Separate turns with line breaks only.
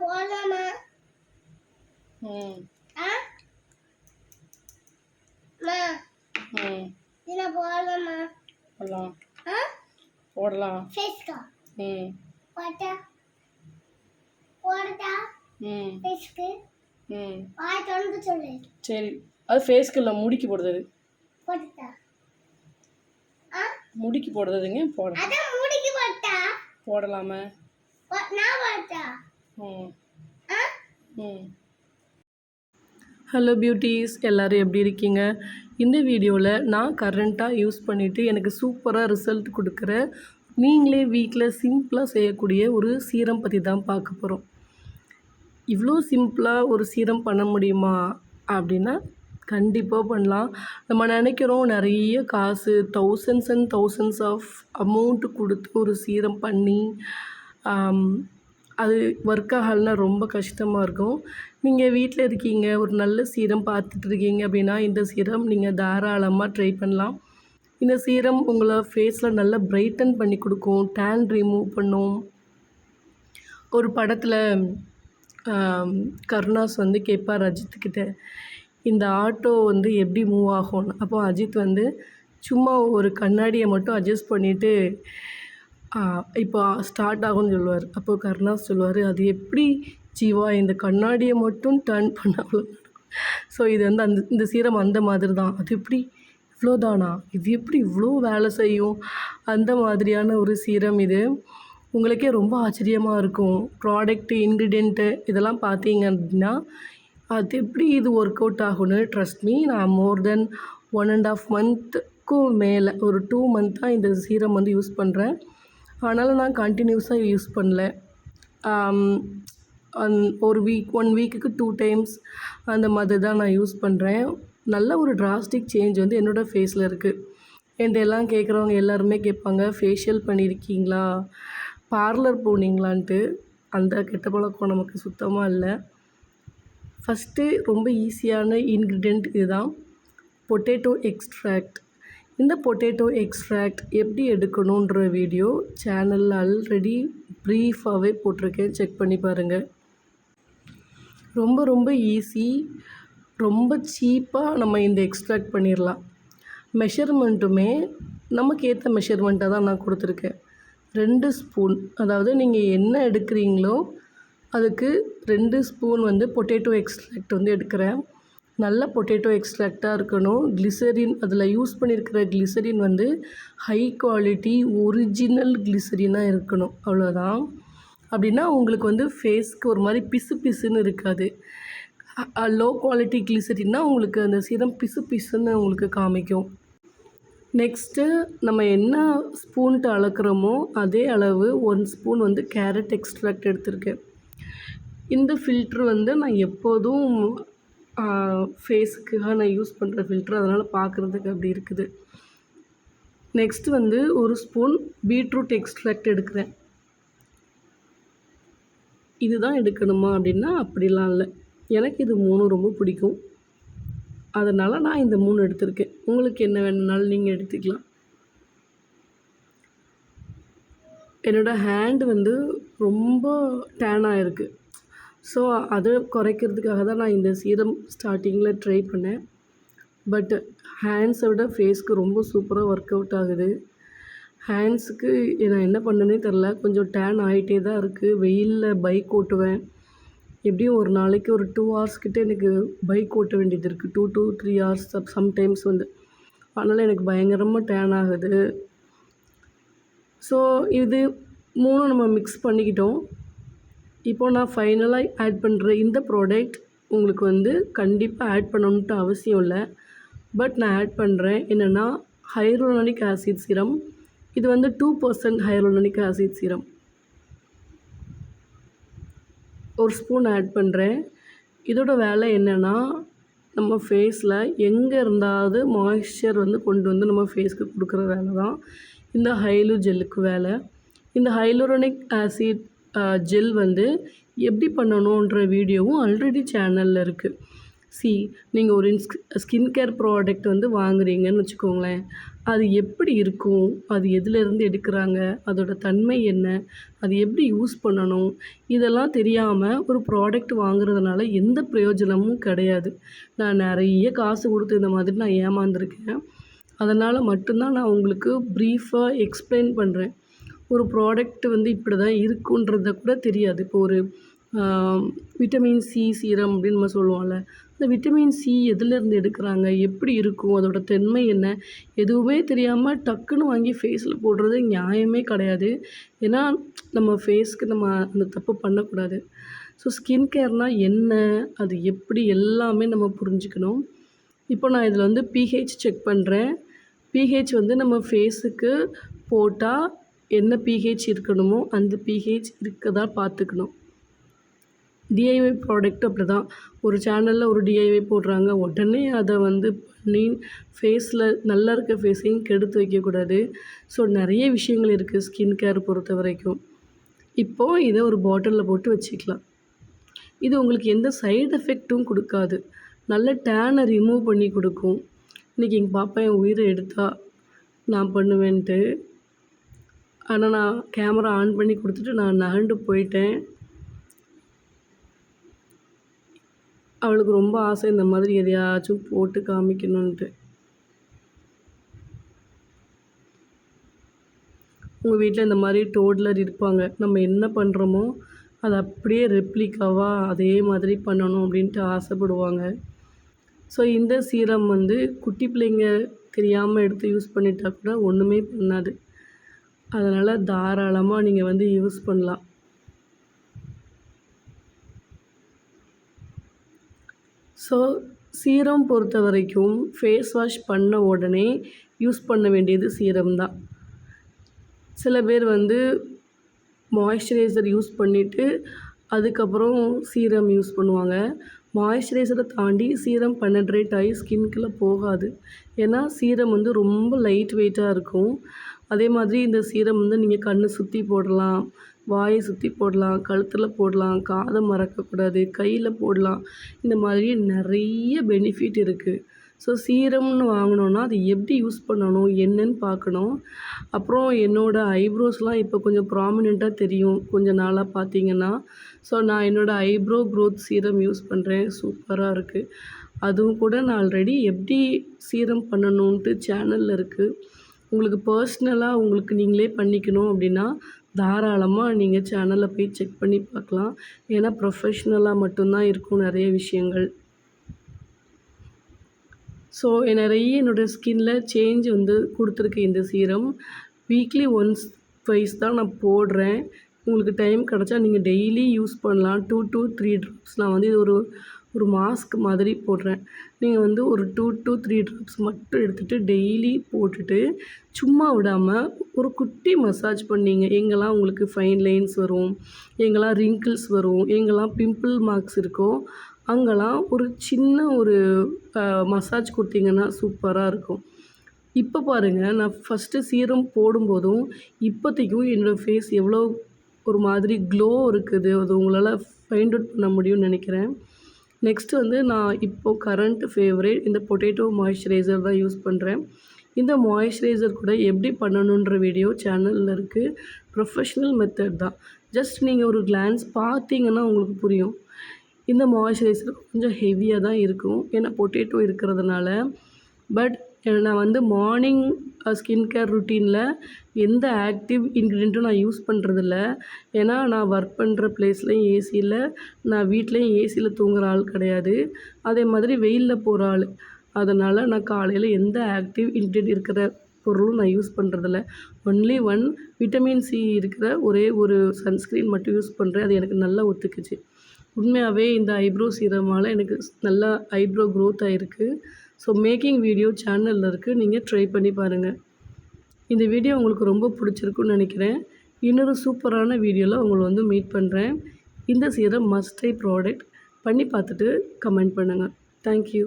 போடலாமா?
ம்
ஆ மா
ம்
இதை போடலாமா?
போடலாம்
ஆ
போடலாம்
ஃபேஸ்க்கா
ம்
போட்டா போடட்டா
ம்
ஃபேஸ்க்கு
ம்
வாய் திறந்து சொல்லு.
சரி அது ஃபேஸ்க்கு இல்லை முடிக்கு போடுறது
போட்டுட்டா
முடிக்கு போடுறதுங்க போட
அதான் மூடிக்கு போட்டா
போடலாமா
நான் போட்டா
ம்
ஆ
ம் ஹலோ பியூட்டிஸ் எல்லோரும் எப்படி இருக்கீங்க? இந்த வீடியோவில் நான் கரண்ட்டாக யூஸ் பண்ணிவிட்டு எனக்கு சூப்பராக ரிசல்ட் கொடுக்குற நீங்களே வீட்டில் சிம்பிளாக செய்யக்கூடிய ஒரு சீரம் பற்றி தான் பார்க்க போகிறோம். இவ்வளோ சிம்பிளாக ஒரு சீரம் பண்ண முடியுமா அப்படின்னா கண்டிப்பாக பண்ணலாம். நம்ம நினைக்கிறோம் நிறைய காசு thousands and thousands of amount கொடுத்து ஒரு சீரம் பண்ணி அது ஒர்க் ஆகலைன்னா ரொம்ப கஷ்டமாக இருக்கும். நீங்கள் வீட்டில் இருக்கீங்க, ஒரு நல்ல சீரம் பார்த்துட்ருக்கீங்க அப்படின்னா இந்த சீரம் நீங்கள் தாராளமாக ட்ரை பண்ணலாம். இந்த சீரம் உங்களை ஃபேஸில் நல்லா பிரைட்டன் பண்ணி கொடுக்கும், டேன் ரிமூவ் பண்ணும். ஒரு படத்தில் கருணாஸ் வந்து கேட்பார் அஜித்துக்கிட்ட, இந்த ஆட்டோ வந்து எப்படி மூவ் ஆகும்னு. அப்போ அஜித் வந்து சும்மா ஒரு கண்ணாடியை மட்டும் அட்ஜஸ்ட் பண்ணிவிட்டு இப்போ ஸ்டார்ட் ஆகும்னு சொல்லுவார். அப்போது கருணாஸ் சொல்லுவார், அது எப்படி ஜீவா இந்த கண்ணாடியை மட்டும் டர்ன் பண்ண அவ்வளோ நடக்கும். ஸோ இது வந்து இந்த சீரம் அந்த மாதிரி தான். அது எப்படி இவ்வளோதானா, இது எப்படி இவ்வளோ வேலை செய்யும், அந்த மாதிரியான ஒரு சீரம் இது. உங்களுக்கே ரொம்ப ஆச்சரியமாக இருக்கும். ப்ராடக்ட்டு இன்க்ரீடியண்ட்டு இதெல்லாம் பார்த்தீங்க அப்படின்னா அது எப்படி இது ஒர்க் அவுட் ஆகும்னு. ட்ரஸ்ட் மீ, நான் மோர் தென் 1.5 மந்த்துக்கும் மேலே ஒரு 2 மந்த்தாக இந்த சீரம் வந்து யூஸ் பண்ணுறேன். ஆனாலும் நான் கண்டினியூஸாக யூஸ் பண்ணல. ஒரு ஒன் வீக்குக்கு 2 டைம்ஸ் அந்த மாதிரி தான் நான் யூஸ் பண்ணுறேன். நல்ல ஒரு டிராஸ்டிக் சேஞ்ச் வந்து என்னோடய ஃபேஸில் இருக்குது. என்கிட்ட எல்லாம் கேட்குறவங்க எல்லாருமே கேட்பாங்க, ஃபேஷியல் பண்ணியிருக்கீங்களா, பார்லர் போனீங்களான்ட்டு. அந்த கெட்ட பழக்கம் நமக்கு சுத்தமாக இல்லை. ஃபஸ்ட்டு ரொம்ப ஈஸியான இன்க்ரீடியண்ட் இதுதான், பொட்டேட்டோ எக்ஸ்ட்ராக்ட். இந்த பொட்டேட்டோ எக்ஸ்ட்ராக்ட் எப்படி எடுக்கணுன்ற வீடியோ சேனலில் ஆல்ரெடி ப்ரீஃபாகவே போட்டிருக்கேன், செக் பண்ணி பாருங்கள். ரொம்ப ரொம்ப ஈஸி, ரொம்ப சீப்பாக நம்ம இந்த எக்ஸ்ட்ராக்ட் பண்ணிடலாம். மெஷர்மெண்ட்டுமே நமக்கு ஏற்ற மெஷர்மெண்ட்டாக தான் நான் கொடுத்துருக்கேன். 2 ஸ்பூன், அதாவது நீங்கள் என்ன எடுக்கிறீங்களோ அதுக்கு 2 ஸ்பூன் வந்து பொட்டேட்டோ எக்ஸ்ட்ராக்ட் வந்து எடுக்கிறேன். நல்ல பொட்டேட்டோ எக்ஸ்ட்ராக்டாக இருக்கணும். கிளிசரின், அதில் யூஸ் பண்ணியிருக்கிற கிளிசரின் வந்து ஹை குவாலிட்டி ஒரிஜினல் கிளிசரினாக இருக்கணும், அவ்வளோதான். அப்படின்னா உங்களுக்கு வந்து ஃபேஸ்க்கு ஒரு மாதிரி பிசு பிசுன்னு இருக்காது. லோ குவாலிட்டி கிளிசரின்னா உங்களுக்கு அந்த சீரம் பிசு பிசுன்னு உங்களுக்கு காமிக்கும். நெக்ஸ்ட்டு நம்ம என்ன ஸ்பூன்ட்டு அளக்குறோமோ அதே அளவு 1 ஸ்பூன் வந்து கேரட் எக்ஸ்ட்ராக்ட் எடுத்திருக்கேன். இந்த ஃபில்ட்ரு வந்து நான் எப்போதும் ஃபேஸுக்காக நான் யூஸ் பண்ணுற ஃபில்ட்ரு, அதனால் பார்க்குறதுக்கு அப்படி இருக்குது. நெக்ஸ்ட்டு வந்து 1 ஸ்பூன் பீட்ரூட் எக்ஸ்ட்ராக்ட் எடுக்கிறேன். இதுதான் எடுக்கணுமா அப்படின்னா அப்படிலாம் இல்லை, எனக்கு இது 3 ரொம்ப பிடிக்கும், அதனால் நான் இந்த 3 எடுத்திருக்கேன். உங்களுக்கு என்ன வேணும்னாலும் நீங்கள் எடுத்துக்கலாம். என்னோடய ஹேண்டு வந்து ரொம்ப டேனாக இருக்குது. ஸோ அதை குறைக்கிறதுக்காக தான் நான் இந்த சீரம் ஸ்டார்டிங்கில் ட்ரை பண்ணேன். பட் ஹேண்ட்ஸை விட ஃபேஸ்க்கு ரொம்ப சூப்பராக ஒர்க் அவுட் ஆகுது. ஹேண்ட்ஸுக்கு நான் என்ன பண்ணேனே தெரில, கொஞ்சம் டேன் ஆகிட்டே தான் இருக்குது. வெயிலில் பைக் ஓட்டுவேன், எப்படியும் ஒரு நாளைக்கு ஒரு 2 ஹவர்ஸ் கிட்டே எனக்கு பைக் ஓட்ட வேண்டியது இருக்குது. 2 to 3 ஹவர்ஸ் சம்டைம்ஸ் வந்து. அதனால் எனக்கு பயங்கரமாக டேன் ஆகுது. ஸோ இது 3 நம்ம மிக்ஸ் பண்ணிக்கிட்டோம். இப்போ நான் ஃபைனலாக ஆட் பண்ணுற இந்த ப்ராடக்ட் உங்களுக்கு வந்து கண்டிப்பாக ஆட் பண்ணணுன்ட்டு அவசியம் இல்லை. பட் நான் ஆட் பண்ணுறேன். என்னென்னா ஹைலூரோனிக் ஆசிட் சீரம். இது வந்து 2% hyaluronic acid serum. 1 spoon add பண்ணுறேன். இதோட வேலை என்னென்னா நம்ம ஃபேஸில் எங்கே இருந்தாவது மாய்ஸ்சர் வந்து கொண்டு வந்து நம்ம ஃபேஸ்க்கு கொடுக்குற வேலை தான் இந்த ஹைலூ ஜெல்லுக்கு வேலை. இந்த ஹைலூரோனிக் ஆசிட் ஜெல் வந்து எப்படி பண்ணணுன்ற வீடியோவும் ஆல்ரெடி சேனலில் இருக்குது. நீங்கள் ஒரு ஸ்கின் கேர் ப்ராடக்ட் வந்து வாங்குறீங்கன்னு வச்சுக்கோங்களேன். அது எப்படி இருக்கும்? அது எதுலேருந்து எடுக்குறாங்க? அதோட தன்மை என்ன? அது எப்படி யூஸ் பண்ணணும்? இதெல்லாம் தெரியாம ஒரு ப்ராடக்ட் வாங்குறதுனால எந்த பிரயோஜனமும் கிடையாது. நான் நெறைய காசு குடுத்து இந்த மாதிரி நான் ஏமாந்துருக்கேன். அதனால் மட்டும்தான் நான் உங்களுக்கு ப்ரீஃபாக எக்ஸ்ப்ளைன் பண்ணுறேன். ஒரு ப்ராடக்ட் வந்து இப்படி தான் இருக்குன்றத கூட தெரியாது. இப்போ ஒரு விட்டமின் சி சீரம் அப்படின்னு நம்ம சொல்லுவோம்ல. அந்த விட்டமின் சி எதுலேருந்து எடுக்குறாங்க? எப்படி இருக்கும்? அதோட தன்மை என்ன? எதுவுமே தெரியாமல் டக்குன்னு வாங்கி ஃபேஸில் போடுறது நியாயமே கிடையாது. ஏன்னா நம்ம ஃபேஸ்க்கு நம்ம அந்த தப்பு பண்ணக்கூடாது. ஸோ ஸ்கின் கேர்னால் என்ன? அது எப்படி? எல்லாமே நம்ம புரிஞ்சுக்கணும். இப்போ நான் இதில் வந்து பிஹெச் செக் பண்ணுறேன். பிஹெச் வந்து நம்ம ஃபேஸுக்கு போட்டால் என்ன பிஹெச் இருக்கணுமோ அந்த பிஹெச் இருக்கதா பார்த்துக்கணும். டிஐஒய் ப்ராடக்ட் அப்படி தான். ஒரு சேனலில் ஒரு டிஐஒய் போடுறாங்க. உடனே அதை வந்து பண்ணி ஃபேஸில் நல்லா இருக்க ஃபேஸையும் கெடுத்து வைக்கக்கூடாது. ஸோ நிறைய விஷயங்கள் இருக்குது ஸ்கின் கேர் பொறுத்த வரைக்கும். இப்போது இதை ஒரு பாட்டிலில் போட்டு வச்சுக்கலாம். இது உங்களுக்கு எந்த சைடு எஃபெக்ட்டும் கொடுக்காது. நல்ல டேனை ரிமூவ் பண்ணி கொடுக்கும். இன்றைக்கி எங்கள் பாப்பா என் உயிரை எடுத்தா நான் பண்ணுவேன்ட்டு. ஆனால் நான் கேமரா ஆன் பண்ணி கொடுத்துட்டு நான் நகண்டு போயிட்டேன். அவளுக்கு ரொம்ப ஆசை இந்த மாதிரி எதையாச்சும் போட்டு காமிக்கணுன்ட்டு. உங்கள் வீட்டில் இந்த மாதிரி டோட்லர் இருப்பாங்க. நம்ம என்ன பண்ணுறோமோ அதை அப்படியே ரெப்ளிகாவாக அதே மாதிரி பண்ணணும் அப்படின்ட்டு ஆசைப்படுவாங்க. ஸோ இந்த சீரம் வந்து குட்டி பிள்ளைங்க தெரியாமல் எடுத்து யூஸ் பண்ணிட்டா கூட ஒன்றுமே பண்ணாது. அதனால் தாராளமாக நீங்கள் வந்து யூஸ் பண்ணலாம். ஸோ சீரம் பொறுத்த வரைக்கும் ஃபேஸ் வாஷ் பண்ண உடனே யூஸ் பண்ண வேண்டியது சீரம் தான். சில பேர் வந்து மாய்ஸ்சரைசர் யூஸ் பண்ணிவிட்டு அதுக்கப்புறம் சீரம் யூஸ் பண்ணுவாங்க. மாய்ஸ்சரைசரை தாண்டி சீரம் பெனட்ரேட் ஆகி ஸ்கின்குள்ளே போகாது. ஏன்னா சீரம் வந்து ரொம்ப லைட் வெயிட்டாக இருக்கும். அதே மாதிரி இந்த சீரம் வந்து நீங்கள் கண்ணை சுற்றி போடலாம், வாயை சுற்றி போடலாம், கழுத்தில் போடலாம், காதை மறக்கக்கூடாது, கையில் போடலாம். இந்த மாதிரி நிறைய பெனிஃபிட் இருக்குது. ஸோ சீரம்னு வாங்கினோன்னா அது எப்படி யூஸ் பண்ணணும் என்னன்னு பார்க்கணும். அப்புறம் என்னோடய ஐப்ரோஸ்லாம் இப்போ கொஞ்சம் ப்ராமினெண்ட்டாக தெரியும் கொஞ்ச நாளாக பார்த்தீங்கன்னா. ஸோ நான் என்னோடய ஐப்ரோ க்ரோத் சீரம் யூஸ் பண்ணுறேன். சூப்பராக இருக்குது. அதுவும் கூட நான் ஆல்ரெடி எப்படி சீரம் பண்ணணுன்ட்டு சேனலில் இருக்குது. உங்களுக்கு பர்ஸ்னலாக உங்களுக்கு நீங்களே பண்ணிக்கணும் அப்படின்னா தாராளமாக நீங்கள் சேனலில் போய் செக் பண்ணி பார்க்கலாம். ஏன்னா ப்ரொஃபஷ்னலாக மட்டும்தான் இருக்கும் நிறைய விஷயங்கள். ஸோ நிறைய என்னோடய ஸ்கின்னில் சேஞ்ச் வந்து கொடுத்துருக்கு இந்த சீரம். வீக்லி ஒன்ஸ் ட்வைஸ் தான் நான் போடுறேன். உங்களுக்கு டைம் கிடச்சா நீங்கள் டெய்லி யூஸ் பண்ணலாம். 2 to 3 ட்ராப்ஸ் நான் வந்து இது ஒரு மாஸ்க் மாதிரி போடுறேன். நீங்கள் வந்து ஒரு 2 to 3 ட்ராப்ஸ் மட்டும் எடுத்துகிட்டு டெய்லி போட்டுட்டு சும்மா விடாமல் ஒரு குட்டி மசாஜ் பண்ணிங்க. எங்கெல்லாம் உங்களுக்கு ஃபைன் லைன்ஸ் வரும், எங்கெல்லாம் ரிங்கிள்ஸ் வரும், எங்கெல்லாம் பிம்பிள் மார்க்ஸ் இருக்கோ அங்கெல்லாம் ஒரு சின்ன ஒரு மசாஜ் கொடுத்தீங்கன்னா சூப்பராக இருக்கும். இப்போ பாருங்கள், நான் ஃபஸ்ட்டு சீரம் போடும்போதும் இப்போதைக்கும் என்னோடய ஃபேஸ் எவ்வளோ ஒரு மாதிரி க்ளோ இருக்குது. அது உங்களால் ஃபைண்ட் அவுட் பண்ண முடியும்னு நினைக்கிறேன். நெக்ஸ்ட்டு வந்து நான் இப்போது கரண்ட் ஃபேவரேட் இந்த பொட்டேட்டோ மாய்ஸ்சரைசர் தான் யூஸ் பண்ணுறேன். இந்த மாய்ஸ்சரைசர் கூட எப்படி பண்ணணுன்ற வீடியோ சேனலில் இருக்குது. ப்ரொஃபஷ்னல் மெத்தட் தான். ஜஸ்ட் நீங்கள் ஒரு கிளான்ஸ் பார்த்தீங்கன்னா உங்களுக்கு புரியும். இந்த மாய்ஸ்சரைசர் கொஞ்சம் ஹெவியாக தான் இருக்கும் ஏன்னா பொட்டேட்டோ இருக்கிறதுனால. பட் நான் வந்து மார்னிங் ஸ்கின் கேர் ருட்டீனில் எந்த ஆக்டிவ் இன்க்ரீடியண்ட்டும் நான் யூஸ் பண்ணுறதில்ல. ஏன்னா நான் ஒர்க் பண்ணுற ப்ளேஸ்லையும் ஏசி இல்லை, நான் வீட்லேயும் ஏசியில் தூங்குகிற ஆள் கிடையாது. அதே மாதிரி வெயிலில் போகிற ஆள். அதனால் நான் காலையில் எந்த ஆக்டிவ் இன்க்ரீடியண்ட் இருக்கிற பொருளும் நான் யூஸ் பண்ணுறதில்ல. ஒன்லி விட்டமின் சி இருக்கிற ஒரே ஒரு சன்ஸ்க்ரீன் மட்டும் யூஸ் பண்ணுறேன். அது எனக்கு நல்லா ஒத்துக்குச்சு. உண்மையாகவே இந்த ஐப்ரோ சீரமால் எனக்கு நல்லா ஐப்ரோ க்ரோத் ஆகிருக்கு. ஸோ மேக்கிங் வீடியோ சேனலில் இருக்குது. நீங்கள் ட்ரை பண்ணி பாருங்கள். இந்த வீடியோ உங்களுக்கு ரொம்ப பிடிச்சிருக்குன்னு நினைக்கிறேன். இன்னொரு சூப்பரான வீடியோவில் உங்களை வந்து மீட் பண்ணுறேன். இந்த சீரம் மஸ்ட் ட்ரை ப்ராடக்ட் பண்ணி பார்த்துட்டு கமெண்ட் பண்ணுங்கள். தேங்க்யூ.